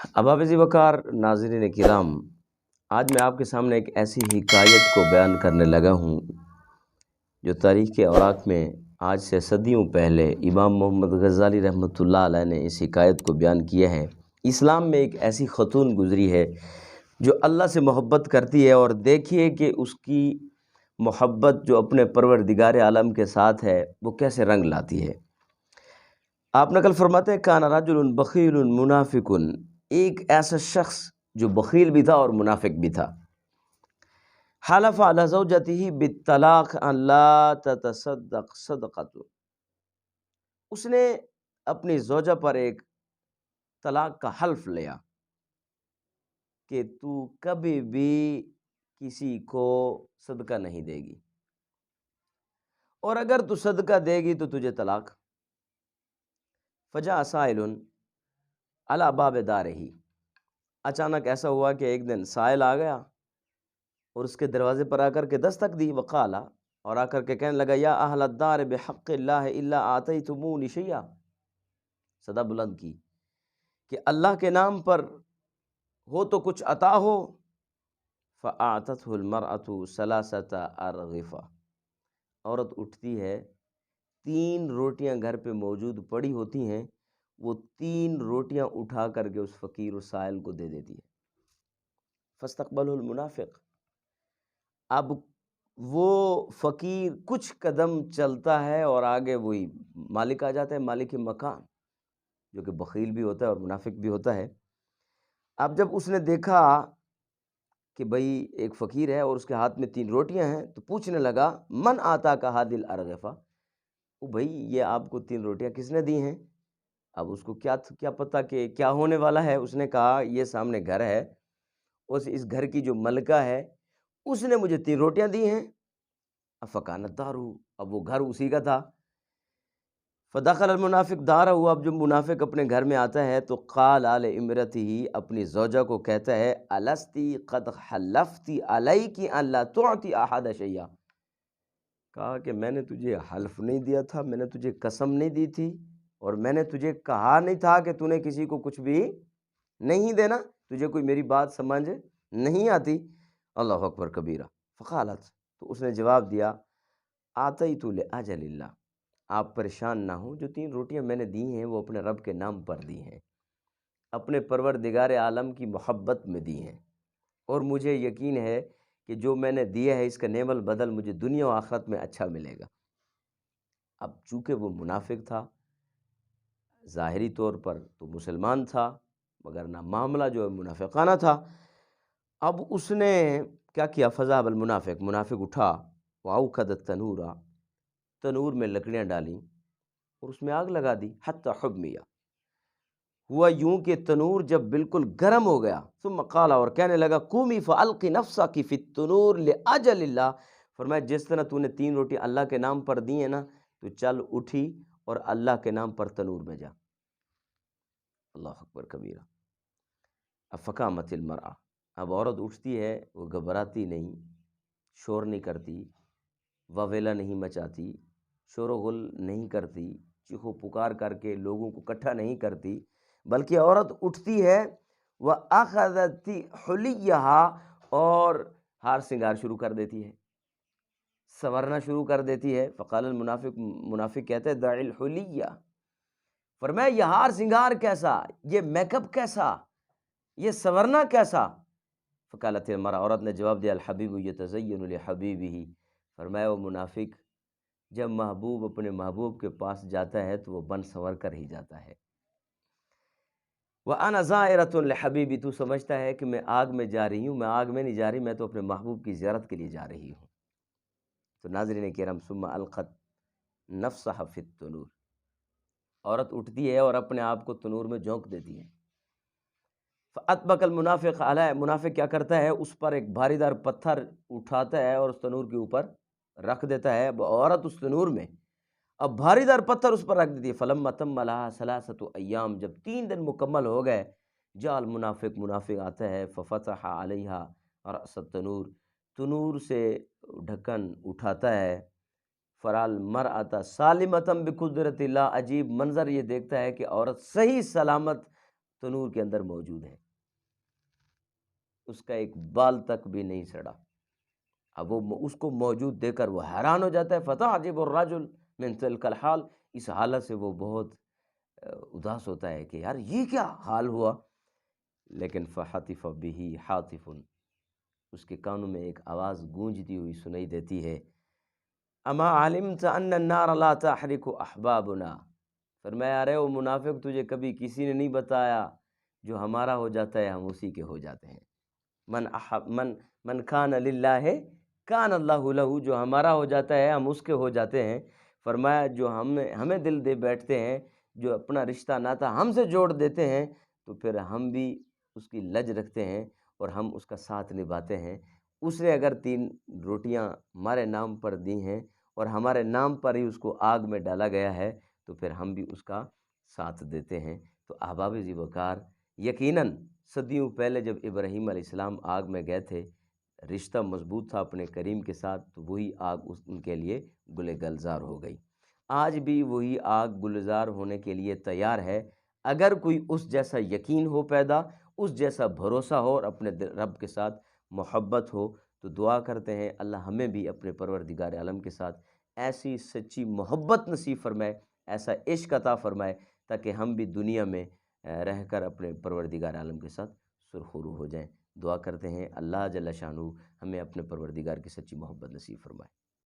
अबाब वक़ार नाज़रीन किराम, आज मैं आपके सामने एक ऐसी हिकायत को बयान करने लगा हूँ जो तारीख़ के औराक में आज से सदियों पहले इमाम मोहम्मद गज़ाली रहमतुल्लाह अलैह ने इस हिकायत को बयान किया है। इस्लाम में एक ऐसी ख़तून गुज़री है जो अल्लाह से मोहब्बत करती है, और देखिए कि उसकी मोहब्बत जो अपने परवरदिगार आलम के साथ है वो कैसे रंग लाती है। आप नकल फरमाते हैं, काना रजुल बखील मुनाफिकुन, एक ऐसा शख्स जो बखील भी था और मुनाफिक भी था। हलफ अला ज़ौजतिही बित्तलाक़ अल्ला ततसद्दक़ सदक़तु, उसने अपनी ज़ौजा पर एक तलाक का हल्फ लिया कि तू कभी भी किसी को सदका नहीं देगी, और अगर तू सदका देगी तो तुझे तलाक। फजा साइलुन अला बाब दारिही, अचानक ऐसा हुआ कि एक दिन साइल आ गया और उसके दरवाजे पर आकर के दस्तक दी। वक़ाला, और आकर के कहने लगा, या अहल दार बिहक़्क़िल्लाह इल्ला आतैतुमूनी शैया, सदा बुलंद की कि अल्लाह के नाम पर हो तो कुछ अता हो। फ़अअततहुल मरअतु सलासता अरग़िफ़ा, औरत उठती है, 3 रोटियां घर पे मौजूद पड़ी होती हैं, वो 3 रोटियां उठा करके उस फ़कीर और साइल को दे देती है। फ़स्तक़बलहुल मुनाफ़िक़, अब वो फ़कीर कुछ कदम चलता है और आगे वही मालिक आ जाता है, मालिक मकान, जो कि बख़ील भी होता है और मुनाफिक भी होता है। अब जब उसने देखा कि भाई एक फ़कीर है और उसके हाथ में 3 रोटियां हैं, तो पूछने लगा, मन आता का हादिल अरग़फ़ा, ओ भाई ये आपको 3 रोटियां किसने दी हैं? अब उसको क्या पता कि क्या होने वाला है। उसने कहा, ये सामने घर है, इस घर की जो मलका है उसने मुझे 3 रोटियां दी हैं। फ़कानत दारू, अब वो घर उसी का था। फ़दख़ल अल मुनाफ़िक़ दारहू, अब जो मुनाफिक अपने घर में आता है तो क़ाल आल इमरतिही, अपनी ज़ौजा को कहता है, अलस्ती क़द हल्लफ़्ती अलैकी अल्ला तुअती अहद शैया, कहा कि मैंने तुझे हल्फ नहीं दिया था, मैंने तुझे कसम नहीं दी थी, और मैंने तुझे कहा नहीं था कि तूने किसी को कुछ भी नहीं देना, तुझे कोई मेरी बात समझ नहीं आती। अल्लाहु अकबर कबीरा। फ़क़ालत, तो उसने जवाब दिया, आतैतु लिअजलिल्लाह, आप परेशान ना हो, जो 3 रोटियां मैंने दी हैं वो अपने रब के नाम पर दी हैं, अपने परवरदिगार आलम की मोहब्बत में दी हैं, और मुझे यकीन है कि जो मैंने दिया है इसका नेमल बदल मुझे दुनिया और आखिरत में अच्छा मिलेगा। अब चूँकि वो मुनाफिक था, ज़ाहिरी तौर पर तो मुसलमान था, मगर ना मामला जो है मुनाफिकाना था। अब उसने क्या किया, फ़ज़ाहबल मुनाफिक, मुनाफिक उठा, वअौक़दत तनूरा, तनूर में लकड़ियाँ डाली और उसमें आग लगा दी। हत्ता हुम्मिया, हुआ यूं कि तनूर जब बिल्कुल गर्म हो गया, सुम्मा क़ाला, और कहने लगा, कुमी फ़अल्क़ि नफ़्सकी फ़ित्तनूर लिअजलिल्लाह, फरमाया जिस तरह तूने 3 रोटी अल्लाह के नाम पर दी है ना, तो चल उठी और अल्लाह के नाम पर तनूर में जा। अल्लाह अकबर कबीरा। अब फ़क़ामतिल मरअा, अब औरत उठती है, वो घबराती नहीं, शोर नहीं करती, वावेला नहीं मचाती, शोर गुल नहीं करती, चीखो पुकार करके लोगों को इकट्ठा नहीं करती, बल्कि औरत उठती है, वह अख़ज़ती हुलियहा, और हार श्रृंगार शुरू कर देती है, संवरना शुरू कर देती है। फ़क़ाल मुनाफिक, मुनाफिक कहते हैं, दअल हुलिया, फरमाया ये हार श्रृंगार कैसा, ये मेकअप कैसा, ये संवरना कैसा। फ़क़ालत मरा, औरत ने जवाब दिया, अल हबीबु यतज़य्यनु लिहबीबिही, फरमाया वो मुनाफिक जब महबूब अपने महबूब के पास जाता है तो वो बन संवर कर ही जाता है। वह अना ज़ाइरतुन लिहबीबी, तू समझता है कि मैं आग में जा रही हूँ, मैं आग में नहीं जा रही, मैं तो अपने महबूब की ज़ियारत के लिए जा रही हूँ। तो नाज़रीन किराम, सुम्मा अलक़त नफ़्सहा फ़ित तनूर, औरत उठती है और अपने आप को तनूर में झोंक देती है। फ़अतबक़ल मुनाफ़िक़ अलैह, मुनाफिक क्या करता है, उस पर एक भारीदार पत्थर उठाता है और उस तनूर के ऊपर रख देता है। औरत उस तनूर में, अब भारीदार पत्थर उस पर रख देती है। फ़लम्मा तम्म लहा सलासतु अय्याम, जब 3 दिन मुकम्मल हो गए, जाल मुनाफिक, मुनाफिक आता है, फ़फ़तह अलैहा रअस तनूर, तनूर से ढक्कन उठाता है। फ़राल मरअता सालिमतम बिक़ुद्रतिल्लाह, अजीब मंज़र ये देखता है कि औरत सही सलामत تنور کے اندر موجود ہے، اس کا ایک بال تک بھی نہیں سڑا۔ اب وہ اس کو موجود دے کر وہ حیران ہو جاتا ہے، فتعجب الرجل من تلک الحال، اس حالت سے وہ بہت اداس ہوتا ہے کہ یار یہ کیا حال ہوا۔ لیکن فحطف به حاطف، اس کے کانوں میں ایک آواز گونجتی ہوئی سنائی دیتی ہے، اما علمت ان النار لا تحرق احبابنا، فرمایا ارے وہ منافق تجھے کبھی کسی نے نہیں بتایا جو ہمارا ہو جاتا ہے ہم اسی کے ہو جاتے ہیں۔ من کان للہ کان اللہ لہ، جو ہمارا ہو جاتا ہے ہم اس کے ہو جاتے ہیں۔ فرمایا جو ہمیں دل دے بیٹھتے ہیں، جو اپنا رشتہ ناتا ہم سے جوڑ دیتے ہیں، تو پھر ہم بھی اس کی لج رکھتے ہیں اور ہم اس کا ساتھ نبھاتے ہیں۔ اس نے اگر 3 روٹیاں ہمارے نام پر دی ہیں اور ہمارے نام پر ہی اس کو آگ میں ڈالا گیا ہے، تو پھر ہم بھی اس کا ساتھ دیتے ہیں۔ تو احباب ذی وقار، یقیناً صدیوں پہلے جب ابراہیم علیہ السلام آگ میں گئے تھے، رشتہ مضبوط تھا اپنے کریم کے ساتھ، تو وہی آگ ان کے لیے گلے گلزار ہو گئی۔ آج بھی وہی آگ گلزار ہونے کے لیے تیار ہے، اگر کوئی اس جیسا یقین ہو پیدا، اس جیسا بھروسہ ہو اور اپنے رب کے ساتھ محبت ہو، تو دعا کرتے ہیں اللہ ہمیں بھی اپنے پروردگار عالم کے ساتھ ایسی سچی محبت نصیب فرمائے، ایسا عشق عطا فرمائے، تاکہ ہم بھی دنیا میں رہ کر اپنے پروردگار عالم کے ساتھ سرخرو ہو جائیں۔ دعا کرتے ہیں اللہ جل شانہ ہمیں اپنے پروردگار کی سچی محبت نصیب فرمائے۔